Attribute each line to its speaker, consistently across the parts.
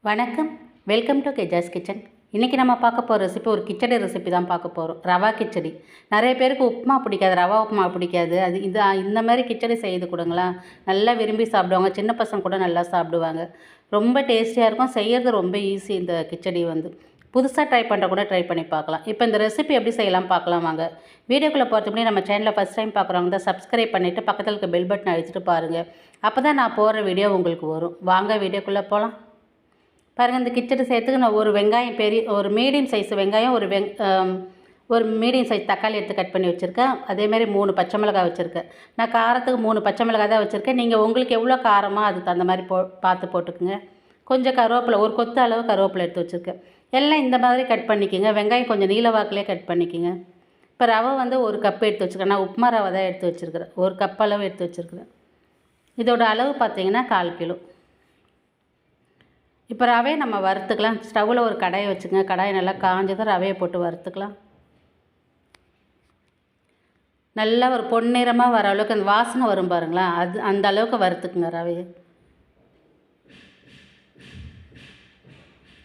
Speaker 1: வணக்கம். Welcome to Keja's kitchen. இன்றைக்கி நம்ம பார்க்க போகிற ரெசிபி ஒரு கிச்சடி ரெசிபி தான் பார்க்க போகிறோம். ரவா கிச்சடி. நிறைய பேருக்கு உப்புமா பிடிக்காது, ரவா உப்புமா பிடிக்காது. இந்த மாதிரி கிச்சடி செய்து கொடுங்களேன், நல்லா விரும்பி சாப்பிடுவாங்க. சின்ன பசங்க கூட நல்லா சாப்பிடுவாங்க. ரொம்ப டேஸ்டியாக இருக்கும். செய்கிறது ரொம்ப ஈஸி. இந்த கிச்சடி புதுசாக ட்ரை பண்ணுற கூட ட்ரை பண்ணி பார்க்கலாம். இப்போ இந்த ரெசிபி எப்படி செய்யலாம் பார்க்கலாம் வாங்க. வீடியோக்குள்ளே போகிறதுக்கு முன்னாடி நம்ம சேனலில் ஃபஸ்ட் டைம் பார்க்குறவங்க தான் சப்ஸ்கிரைப் பண்ணிவிட்டு பக்கத்தில் இருக்க பெல் பட்டன் அடிச்சுட்டு பாருங்கள். அப்போ தான் நான் போடுற வீடியோ உங்களுக்கு வரும். வாங்க வீடியோக்குள்ளே போகலாம். பாருங்கள், இந்த கிச்சடி செய்யறதுக்கு நான் ஒரு வெங்காயம், ஒரு மீடியம் சைஸ் வெங்காயம், ஒரு மீடியம் சைஸ் தக்காளி எடுத்து கட் பண்ணி வச்சுருக்கேன். அதேமாதிரி 3 பச்சை மிளகாய் வச்சுருக்கேன். நான் காரத்துக்கு 3 பச்சை மிளகாய் தான் வச்சுருக்கேன். நீங்கள் உங்களுக்கு எவ்வளோ காரமோ அதுக்கு தகுந்த மாதிரி பார்த்து போட்டுக்குங்க. கொஞ்சம் கருவேப்பிலை, ஒரு கொத்து அளவு கருவேப்பிலை எடுத்து வச்சுருக்கேன். எல்லாம் இந்த மாதிரி கட் பண்ணிக்கோங்க. வெங்காயம் கொஞ்சம் நீல வாக்கிலே கட் பண்ணிக்கோங்க. இப்போ ரவை ஒரு கப் எடுத்து வச்சுருக்கேன். நான் உப்புமா ரவை தான் எடுத்து வச்சுருக்கிறேன். ஒரு கப் அளவு எடுத்து வச்சுருக்கிறேன். இதோட அளவு பார்த்திங்கன்னா 1/4 கிலோ. இப்போ ரவையை நம்ம வறுத்துக்கலாம். ஸ்டவ்வில் ஒரு கடாயை வச்சுங்க. கடாயை நல்லா காஞ்சதும் ரவையை போட்டு வறுத்துக்கலாம். நல்லா ஒரு பொன்னிறமாக வர அளவுக்கு அந்த வாசனை வரும் பாருங்களா, அந்த அளவுக்கு வறுத்துக்குங்க ரவையை.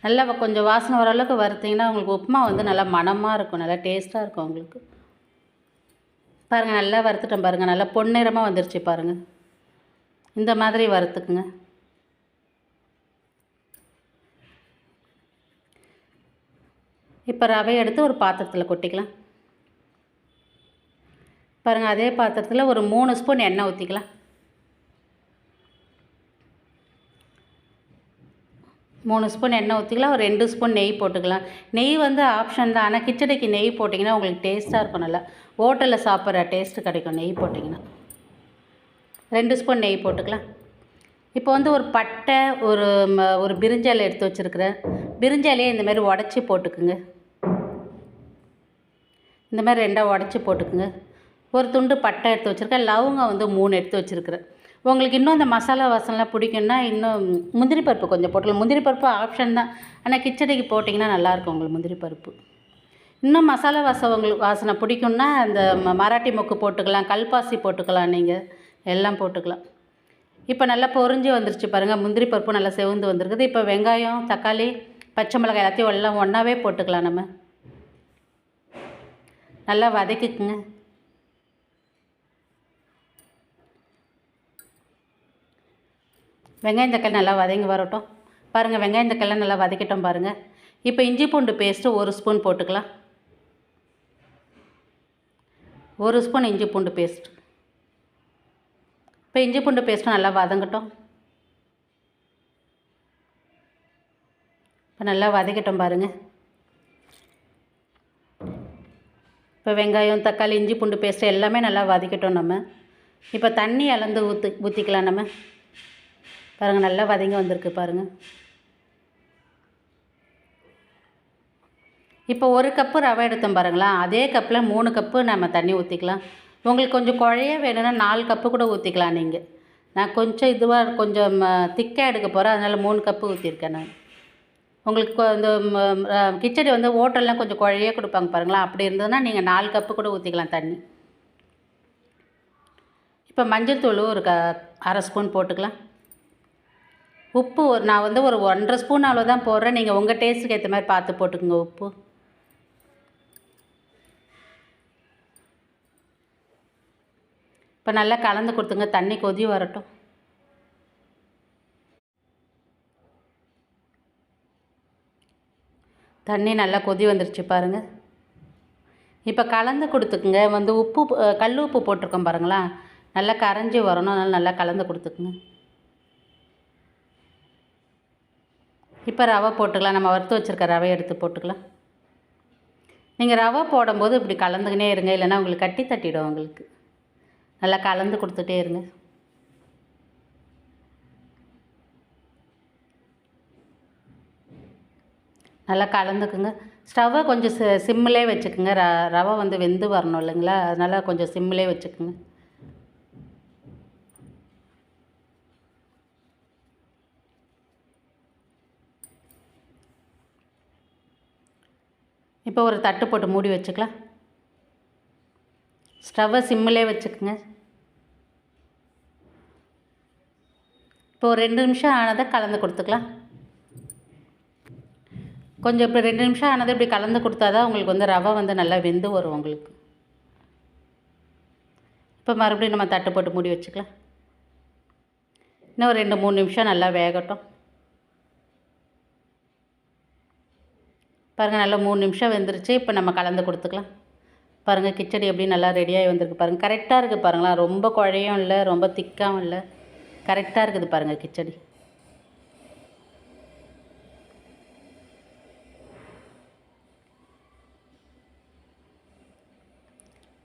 Speaker 1: நல்லா கொஞ்சம் வாசனை வர அளவுக்கு வறுத்திங்கன்னா உங்களுக்கு உப்புமா நல்லா மணமாக இருக்கும், நல்லா டேஸ்ட்டாக இருக்கும் உங்களுக்கு. பாருங்கள், நல்லா வறுத்துட்டோம் பாருங்கள். நல்லா பொன்னிறமாக வந்துருச்சு பாருங்கள். இந்த மாதிரி வறுத்துக்குங்க. இப்போ ரவை எடுத்து ஒரு பாத்திரத்தில் கொட்டிக்கலாம். பாருங்கள், அதே பாத்திரத்தில் ஒரு 3 ஸ்பூன் எண்ணெய் ஊற்றிக்கலாம். 3 ஸ்பூன் எண்ணெய் ஊற்றிக்கலாம். ஒரு 2 ஸ்பூன் நெய் போட்டுக்கலாம். நெய் ஆப்ஷன் தான், ஆனால் கிச்சடிக்கு நெய் போட்டிங்கன்னா உங்களுக்கு டேஸ்ட்டாக இருக்கும். நல்லா ஹோட்டலில் சாப்பிட்ற டேஸ்ட்டு கிடைக்கும் நெய் போட்டிங்கன்னா. 2 ஸ்பூன் நெய் போட்டுக்கலாம். இப்போ ஒரு பட்டை, ஒரு பிரிஞ்சாலை எடுத்து வச்சுருக்கிறேன். பிரிஞ்சாலையே இந்தமாரி உடச்சி போட்டுக்குங்க. இந்த மாதிரி 2ஆக உடச்சி போட்டுக்குங்க. ஒரு துண்டு பட்டை எடுத்து வச்சுருக்கேன். லவங்கம் 3 எடுத்து வச்சுருக்கிறேன். உங்களுக்கு இன்னும் அந்த மசாலா வாசனைலாம் பிடிக்குன்னா இன்னும் முந்திரி பருப்பு கொஞ்சம் போட்டுக்கலாம். முந்திரி பருப்பு ஆப்ஷன் தான், ஆனால் கிச்சடிக்கு போட்டிங்கன்னா நல்லாயிருக்கும் உங்களுக்கு முந்திரி பருப்பு. இன்னும் மசாலா வாசனை பிடிக்குன்னா அந்த மராட்டி மொக்கு போட்டுக்கலாம், கல்பாசி போட்டுக்கலாம், நீங்கள் எல்லாம் போட்டுக்கலாம். இப்போ நல்லா பொரிஞ்சு வந்துருச்சு பாருங்கள். முந்திரி பருப்பு நல்லா செவந்து வந்துருக்குது. இப்போ வெங்காயம், தக்காளி, பச்சை மிளகாய் எல்லாத்தையும் எல்லாம் ஒன்றாவே போட்டுக்கலாம். நம்ம நல்லா வதக்கிக்குங்க. வெங்காயம் தக்காளி நல்லா வதங்கி வரட்டும். பாருங்கள், வெங்காயம் தக்காளி நல்லா வதக்கிட்டோம் பாருங்கள். இப்போ இஞ்சி பூண்டு பேஸ்ட்டு 1 ஸ்பூன் போட்டுக்கலாம். 1 ஸ்பூன் இஞ்சி பூண்டு பேஸ்ட். இப்போ இஞ்சி பூண்டு பேஸ்ட்டும் நல்லா வதங்கட்டும். இப்போ நல்லா வதக்கிட்டோம் பாருங்கள். இப்போ வெங்காயம், தக்காளி, இஞ்சி பூண்டு பேஸ்ட்டு எல்லாமே நல்லா வதக்கிட்டோம் நம்ம. இப்போ தண்ணி அளந்து ஊற்றிக்கலாம் நம்ம. பாருங்கள், நல்லா வதங்கி வந்திருக்கு பாருங்கள். இப்போ 1 கப்பு ரவை எடுத்தோம் பாருங்களா, அதே கப்பில் 3 கப்பு நம்ம தண்ணி ஊற்றிக்கலாம். உங்களுக்கு கொஞ்சம் குழைய வேணும்னா 4 கப்பு கூட ஊற்றிக்கலாம் நீங்கள். நான் கொஞ்சம் திக்காக எடுக்க போகிறேன், அதனால் 3 கப்பு ஊற்றிருக்கேன் நான். உங்களுக்கு இந்த கிச்சடி ஹோட்டல்லாம் கொஞ்சம் குழைய கொடுப்பாங்க பாருங்களா, அப்படி இருந்ததுன்னா நீங்கள் 4 கப்பு கூட ஊற்றிக்கலாம் தண்ணி. இப்போ மஞ்சள் தூள் ஒரு 1/2 ஸ்பூன் போட்டுக்கலாம். உப்பு நான் ஒரு 1.5 ஸ்பூன் அளவு தான் போடுறேன். நீங்கள் உங்கள் டேஸ்ட்டுக்கு ஏற்ற மாதிரி பார்த்து போட்டுக்குங்க உப்பு. இப்போ நல்லா கலந்து கொடுத்துங்க. தண்ணி கொதி வரட்டும். தண்ணி நல்லா கொதி வந்துருச்சு பாருங்கள். இப்போ கலந்து கொடுத்துக்குங்க. உப்பு, கல் உப்பு போட்டிருக்கோம் பாருங்களா, நல்லா கரைஞ்சி வரணும். அதனால் நல்லா கலந்து கொடுத்துக்குங்க. இப்போ ரவை போட்டுக்கலாம். நம்ம வறுத்து வச்சுருக்க ரவையை எடுத்து போட்டுக்கலாம். நீங்கள் ரவை போடும்போது இப்படி கலந்துக்கினே இருங்க, இல்லைன்னா உங்களுக்கு கட்டி தட்டிடும். உங்களுக்கு நல்லா கலந்து கொடுத்துட்டே இருங்க. நல்லா கலந்துக்குங்க. ஸ்டவ்வை கொஞ்சம் சிம்மிலே வச்சுக்குங்க. ரவை வெந்து வரணும் இல்லைங்களா, அதனால் கொஞ்சம் சிம்மிலே வச்சுக்குங்க. இப்போ ஒரு தட்டு போட்டு மூடி வச்சுக்கலாம். ஸ்டவ்வை சிம்மிலே வச்சுக்குங்க. இப்போ ஒரு 2 நிமிஷம் ஆனதை கலந்து கொடுத்துக்கலாம். கொஞ்சம் இப்போ 2 நிமிஷம் ஆனது இப்படி கலந்து கொடுத்தா தான் உங்களுக்கு வந்து ரவை வந்து நல்லா வெந்து வரும் உங்களுக்கு. இப்போ மறுபடியும் நம்ம தட்டு போட்டு மூடி வச்சுக்கலாம். இன்னும் ஒரு 2-3 நிமிஷம் நல்லா வேகட்டும். பாருங்கள், நல்லா 3 நிமிஷம் வெந்துருச்சு. இப்போ நம்ம கலந்து கொடுத்துக்கலாம். பாருங்கள், கிச்சடி எப்படி நல்லா ரெடியாகி வந்திருக்கு பாருங்கள். கரெக்டாக இருக்குது பாருங்களா, ரொம்ப குழையும் இல்லை, ரொம்ப திக்காகவும் இல்லை, கரெக்டாக இருக்குது பாருங்கள் கிச்சடி.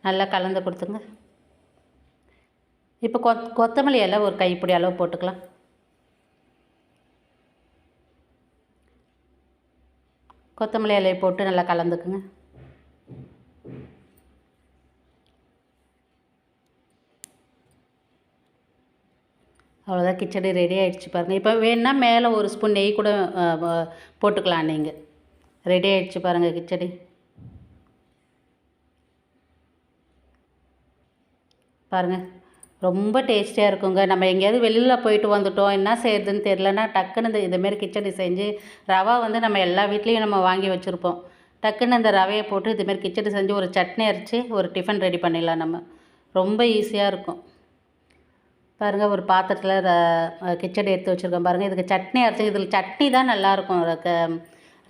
Speaker 1: நல்லா கலந்து கொடுத்துங்க. இப்போ கொத்தமல்லி இலை ஒரு கைப்பிடி அளவு போட்டுக்கலாம். கொத்தமல்லி இலையை போட்டு நல்லா கலந்துக்குங்க. அவ்வளோதான், கிச்சடி ரெடி ஆகிடுச்சு பாருங்கள். இப்போ வேணுன்னா மேலே ஒரு ஸ்பூன் நெய் கூட போட்டுக்கலாம் நீங்கள். ரெடி ஆகிடுச்சு பாருங்கள் கிச்சடி. பாருங்கள், ரொம்ப டேஸ்டியாக இருக்குங்க. நம்ம எங்கேயாவது வெளியில் போயிட்டு வந்துட்டோம், என்ன செய்கிறதுன்னு தெரிலனா டக்குன்னு இதுமாரி கிச்சடி செஞ்சு, ரவா வந்து நம்ம எல்லா வீட்லேயும் நம்ம வாங்கி வச்சுருப்போம். டக்குன்னு இந்த ரவையை போட்டு இதுமாரி கிச்சடி செஞ்சு ஒரு சட்னி அரைச்சி ஒரு டிஃபன் ரெடி பண்ணிடலாம் நம்ம. ரொம்ப ஈஸியாக இருக்கும். பாருங்கள், ஒரு பாத்திரத்தில் கிச்சடி எடுத்து வச்சுருக்கோம் பாருங்கள். இதுக்கு சட்னி அரைச்சி, இதில் சட்னி தான் நல்லாயிருக்கும்.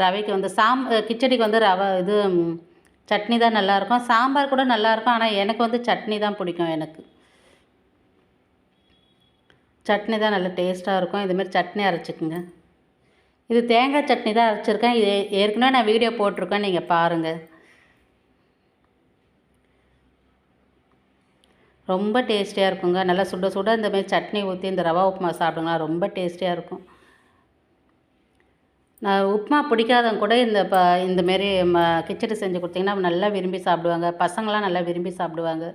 Speaker 1: ரவைக்கு வந்து கிச்சடிக்கு வந்து சட்னி தான் நல்லாயிருக்கும். சாம்பார் கூட நல்லாயிருக்கும், ஆனால் எனக்கு வந்து சட்னி தான் பிடிக்கும். எனக்கு சட்னி தான் நல்லா டேஸ்ட்டாக இருக்கும். இதுமாரி சட்னி அரைச்சிக்குங்க. இது தேங்காய் சட்னி தான் அரைச்சிருக்கேன். இது ஏற்கனவே நான் வீடியோ போட்டிருக்கேன், நீங்கள் பாருங்கள். ரொம்ப டேஸ்டியாக இருக்குங்க. நல்லா சுட சுட இந்தமாரி சட்னி ஊற்றி இந்த ரவா உப்புமா சாப்பிடுங்களா, ரொம்ப டேஸ்டியாக இருக்கும். நான் உப்புமா பிடிக்காதவங்க கூட இந்தமாரி கிச்சடி செஞ்சு கொடுத்தீங்கன்னா நல்லா விரும்பி சாப்பிடுவாங்க. பசங்களாம் நல்லா விரும்பி சாப்பிடுவாங்க.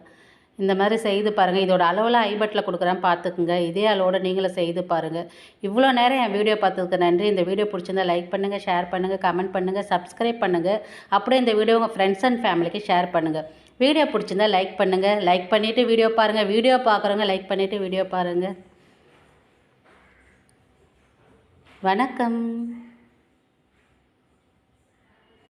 Speaker 1: இந்த மாதிரி செய்து பாருங்கள். இதோட அளவெல்லாம் ஐபட்டில் கொடுக்குறேன், பார்த்துக்குங்க. இதே அளவோடு நீங்களும் செய்து பாருங்கள். இவ்வளோ நேரம் என் வீடியோ பார்த்ததுக்கு நன்றி. இந்த வீடியோ பிடிச்சிருந்தா லைக் பண்ணுங்கள், ஷேர் பண்ணுங்கள், கமெண்ட் பண்ணுங்கள், சப்ஸ்கிரைப் பண்ணுங்கள். அப்படியே இந்த வீடியோ உங்கள் ஃப்ரெண்ட்ஸ் அண்ட் ஃபேமிலிக்கு ஷேர் பண்ணுங்கள். வீடியோ பிடிச்சிருந்தா லைக் பண்ணுங்கள். லைக் பண்ணிவிட்டு வீடியோ பாருங்கள். வீடியோ பார்க்குறவங்க லைக் பண்ணிவிட்டு வீடியோ பாருங்கள். வணக்கம்.